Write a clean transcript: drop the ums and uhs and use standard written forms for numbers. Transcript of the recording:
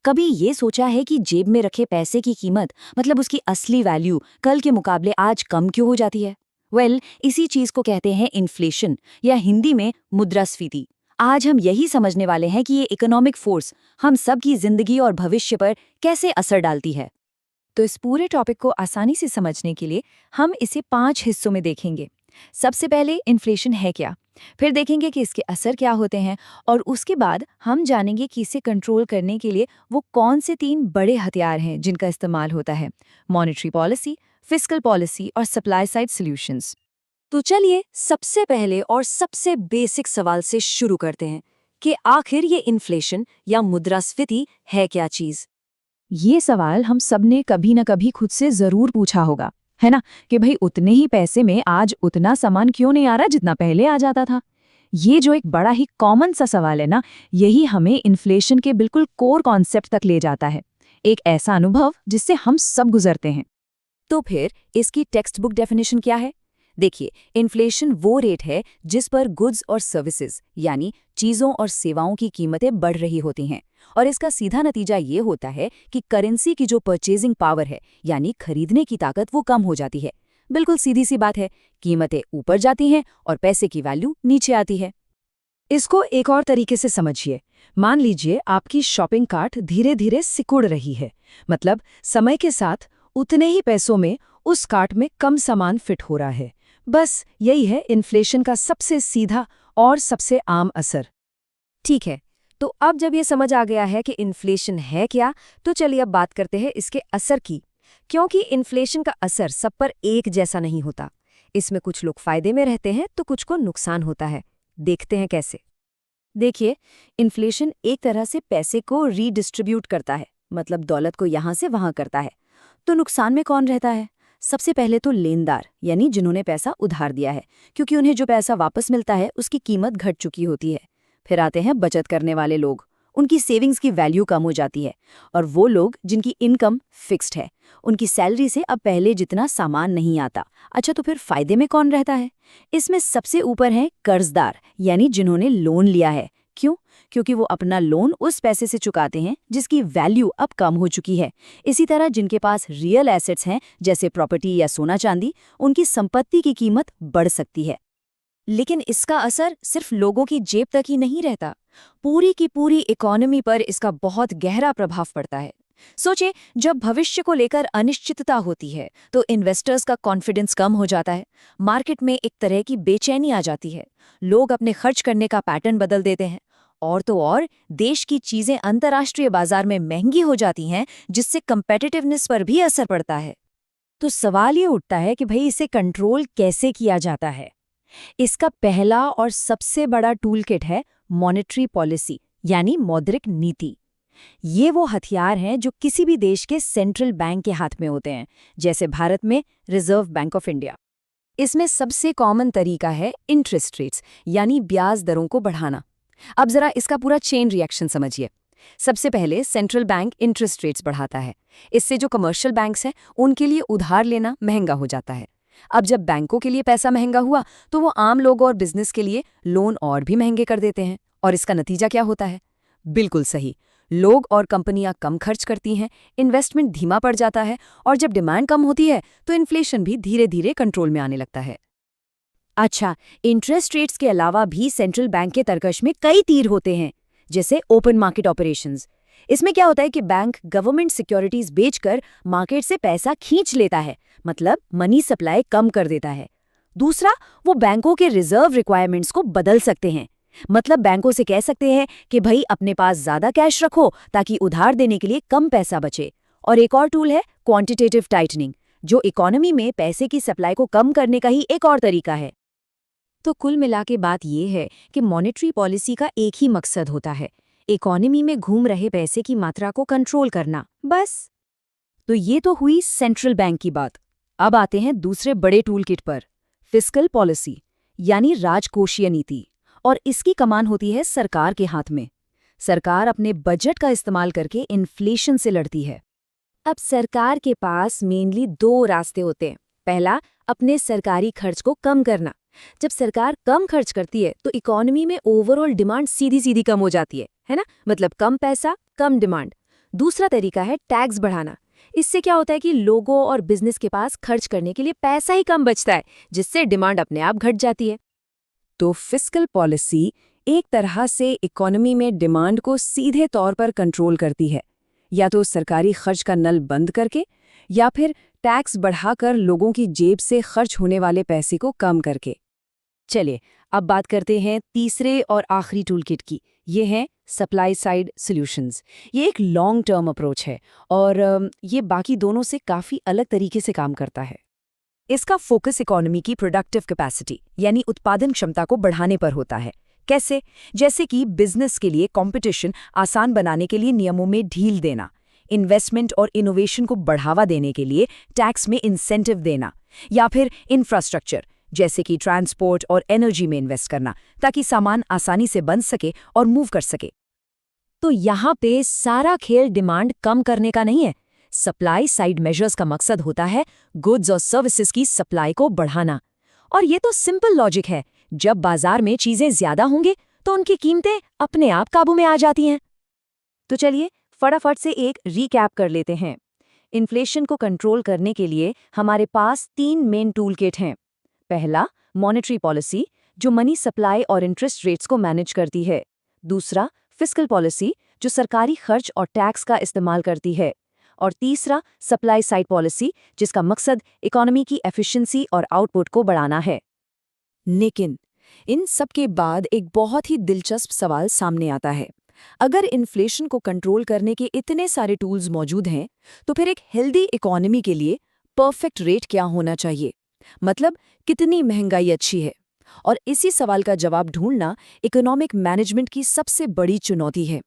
कभी ये सोचा है कि जेब में रखे पैसे की कीमत मतलब उसकी असली वैल्यू कल के मुकाबले आज कम क्यों हो जाती है? इसी चीज को कहते हैं इन्फ्लेशन या हिंदी में मुद्रास्फीति। आज हम यही समझने वाले हैं कि ये इकोनॉमिक फोर्स हम सब की जिंदगी और भविष्य पर कैसे असर डालती है। तो इस पूरे टॉपिक को आसानी से समझने के लिए हम इसे 5 हिस्सों में देखेंगे। सबसे पहले इन्फ्लेशन है क्या, फिर देखेंगे कि इसके असर क्या होते हैं, और उसके बाद हम जानेंगे कि इसे कंट्रोल करने के लिए वो कौन से 3 बड़े हथियार हैं जिनका इस्तेमाल होता है: मॉनेटरी पॉलिसी, फिस्कल पॉलिसी और सप्लाई साइड सॉल्यूशंस। तो चलिए सबसे पहले और सबसे बेसिक सवाल से शुरू करते हैं कि आखिर ये इन्फ्लेशन या मुद्रास्फीति है क्या चीज। ये सवाल हम सबने कभी न कभी खुद से जरूर पूछा होगा, है ना, कि भाई उतने ही पैसे में आज उतना सामान क्यों नहीं आ रहा जितना पहले आ जाता था। ये जो एक बड़ा ही कॉमन सा सवाल है ना, यही हमें इन्फ्लेशन के बिल्कुल कोर कॉन्सेप्ट तक ले जाता है। एक ऐसा अनुभव जिससे हम सब गुजरते हैं। तो फिर इसकी टेक्स्ट बुक डेफिनेशन क्या है? देखिए, इन्फ्लेशन वो रेट है जिस पर गुड्स और सर्विसेज यानी चीज़ों और सेवाओं की कीमतें बढ़ रही होती हैं, और इसका सीधा नतीजा ये होता है कि करेंसी की जो परचेजिंग पावर है यानी खरीदने की ताकत वो कम हो जाती है। बिल्कुल सीधी सी बात है, कीमतें ऊपर जाती हैं और पैसे की वैल्यू नीचे आती है। इसको एक और तरीके से समझिए। मान लीजिए आपकी शॉपिंग कार्ट धीरे धीरे सिकुड़ रही है, मतलब समय के साथ उतने ही पैसों में उस कार्ट में कम सामान फिट हो रहा है। बस यही है इन्फ्लेशन का सबसे सीधा और सबसे आम असर। ठीक है, तो अब जब ये समझ आ गया है कि इन्फ्लेशन है क्या, तो चलिए अब बात करते हैं इसके असर की। क्योंकि इन्फ्लेशन का असर सब पर एक जैसा नहीं होता। इसमें कुछ लोग फायदे में रहते हैं तो कुछ को नुकसान होता है। देखते हैं कैसे। देखिए, इन्फ्लेशन एक तरह से पैसे को रीडिस्ट्रीब्यूट करता है, मतलब दौलत को यहाँ से वहाँ करता है। तो नुकसान में कौन रहता है? सबसे पहले तो लेनदार, यानी जिन्होंने पैसा उधार दिया है, क्योंकि उन्हें जो पैसा वापस मिलता है उसकी कीमत घट चुकी होती है। फिर आते हैं बचत करने वाले लोग, उनकी सेविंग्स की वैल्यू कम हो जाती है। और वो लोग जिनकी इनकम फिक्स्ड है, उनकी सैलरी से अब पहले जितना सामान नहीं आता। अच्छा, तो फिर फायदे में कौन रहता है? इसमें सबसे ऊपर हैं कर्जदार, यानी जिन्होंने लोन लिया है। क्यों? क्योंकि वो अपना लोन उस पैसे से चुकाते हैं जिसकी वैल्यू अब कम हो चुकी है। इसी तरह जिनके पास रियल एसेट्स हैं जैसे प्रॉपर्टी या सोना चांदी, उनकी संपत्ति की कीमत बढ़ सकती है। लेकिन इसका असर सिर्फ लोगों की जेब तक ही नहीं रहता, पूरी की पूरी इकोनॉमी पर इसका बहुत गहरा प्रभाव पड़ता है। सोचे, जब भविष्य को लेकर अनिश्चितता होती है तो इन्वेस्टर्स का कॉन्फिडेंस कम हो जाता है, मार्केट में एक तरह की बेचैनी आ जाती है, लोग अपने खर्च करने का पैटर्न बदल देते हैं। और तो और देश की चीजें अंतर्राष्ट्रीय बाजार में महंगी हो जाती हैं, जिससे कंपेटिटिवनेस पर भी असर पड़ता है। तो सवाल ये उठता है कि भाई इसे कंट्रोल कैसे किया जाता है। इसका पहला और सबसे बड़ा टूल किट है मॉनेटरी पॉलिसी, यानी मौद्रिक नीति। ये वो हथियार हैं जो किसी भी देश के सेंट्रल बैंक के हाथ में होते हैं, जैसे भारत में रिजर्व बैंक ऑफ इंडिया। इसमें सबसे कॉमन तरीका है इंटरेस्ट रेट्स, यानी ब्याज दरों को बढ़ाना। अब जरा इसका पूरा चेन रिएक्शन समझिए। सबसे पहले सेंट्रल बैंक इंटरेस्ट रेट्स बढ़ाता है। इससे जो कमर्शियल बैंक्स हैं उनके लिए उधार लेना महंगा हो जाता है। अब जब बैंकों के लिए पैसा महंगा हुआ तो वो आम लोगों और बिजनेस के लिए लोन और भी महंगे कर देते हैं। और इसका नतीजा क्या होता है? बिल्कुल सही, लोग और कंपनियां कम खर्च करती हैं, इन्वेस्टमेंट धीमा पड़ जाता है, और जब डिमांड कम होती है तो इन्फ्लेशन भी धीरे धीरे कंट्रोल में आने लगता है। अच्छा, इंटरेस्ट रेट्स के अलावा भी सेंट्रल बैंक के तरकश में कई तीर होते हैं, जैसे ओपन मार्केट ऑपरेशंस। इसमें क्या होता है कि बैंक गवर्नमेंट सिक्योरिटीज बेचकर मार्केट से पैसा खींच लेता है, मतलब मनी सप्लाई कम कर देता है। दूसरा, वो बैंकों के रिजर्व रिक्वायरमेंट्स को बदल सकते हैं, मतलब बैंकों से कह सकते हैं कि भाई अपने पास ज्यादा कैश रखो ताकि उधार देने के लिए कम पैसा बचे। और एक और टूल है क्वांटिटेटिव टाइटनिंग, जो इकोनॉमी में पैसे की सप्लाई को कम करने का ही एक और तरीका है। तो कुल मिला के बात ये है कि मॉनेटरी पॉलिसी का एक ही मकसद होता है, इकोनॉमी में घूम रहे पैसे की मात्रा को कंट्रोल करना, बस। तो ये तो हुई सेंट्रल बैंक की बात। अब आते हैं दूसरे बड़े टूल किट पर, फिस्कल पॉलिसी, यानी राजकोषीय नीति। और इसकी कमान होती है सरकार के हाथ में। सरकार अपने बजट का इस्तेमाल करके इन्फ्लेशन से लड़ती है। अब सरकार के पास मेनली 2 रास्ते होते हैं। पहला, अपने सरकारी खर्च को कम करना। जब सरकार कम खर्च करती है तो इकोनॉमी में ओवरऑल डिमांड सीधी सीधी कम हो जाती है ना, मतलब कम पैसा कम डिमांड। दूसरा तरीका है टैक्स बढ़ाना। इससे क्या होता है कि लोगों और बिजनेस के पास खर्च करने के लिए पैसा ही कम बचता है, जिससे डिमांड अपने आप घट जाती है। तो फिस्कल पॉलिसी एक तरह से इकोनॉमी में डिमांड को सीधे तौर पर कंट्रोल करती है, या तो सरकारी खर्च का नल बंद करके या फिर टैक्स बढ़ाकर लोगों की जेब से खर्च होने वाले पैसे को कम करके। चलिए अब बात करते हैं तीसरे और आखिरी टूलकिट की। ये है सप्लाई साइड सॉल्यूशंस। ये एक लॉन्ग टर्म अप्रोच है और ये बाकी दोनों से काफ़ी अलग तरीके से काम करता है। इसका फोकस इकोनॉमी की प्रोडक्टिव कैपेसिटी यानी उत्पादन क्षमता को बढ़ाने पर होता है। कैसे? जैसे कि बिजनेस के लिए कंपटीशन आसान बनाने के लिए नियमों में ढील देना, इन्वेस्टमेंट और इनोवेशन को बढ़ावा देने के लिए टैक्स में इंसेंटिव देना, या फिर इंफ्रास्ट्रक्चर जैसे कि ट्रांसपोर्ट और एनर्जी में इन्वेस्ट करना, ताकि सामान आसानी से बन सके और मूव कर सके। तो यहाँ पे सारा खेल डिमांड कम करने का नहीं है। सप्लाई साइड मेजर्स का मकसद होता है गुड्स और सर्विसेज की सप्लाई को बढ़ाना। और ये तो सिंपल लॉजिक है, जब बाजार में चीजें ज्यादा होंगे तो उनकी कीमतें अपने आप काबू में आ जाती हैं। तो चलिए फटाफट से एक रीकैप कर लेते हैं। इन्फ्लेशन को कंट्रोल करने के लिए हमारे पास 3 मेन टूल किट हैं। पहला, मॉनेटरी पॉलिसी, जो मनी सप्लाई और इंटरेस्ट रेट्स को मैनेज करती है। दूसरा, फिस्कल पॉलिसी, जो सरकारी खर्च और टैक्स का इस्तेमाल करती है। और तीसरा, सप्लाई साइड पॉलिसी, जिसका मकसद इकोनॉमी की एफिशिएंसी और आउटपुट को बढ़ाना है। लेकिन इन सब के बाद एक बहुत ही दिलचस्प सवाल सामने आता है। अगर इन्फ्लेशन को कंट्रोल करने के इतने सारे टूल्स मौजूद हैं, तो फिर एक हेल्दी इकोनॉमी के लिए परफेक्ट रेट क्या होना चाहिए? मतलब कितनी महंगाई अच्छी है? और इसी सवाल का जवाब ढूंढना इकोनॉमिक मैनेजमेंट की सबसे बड़ी चुनौती है।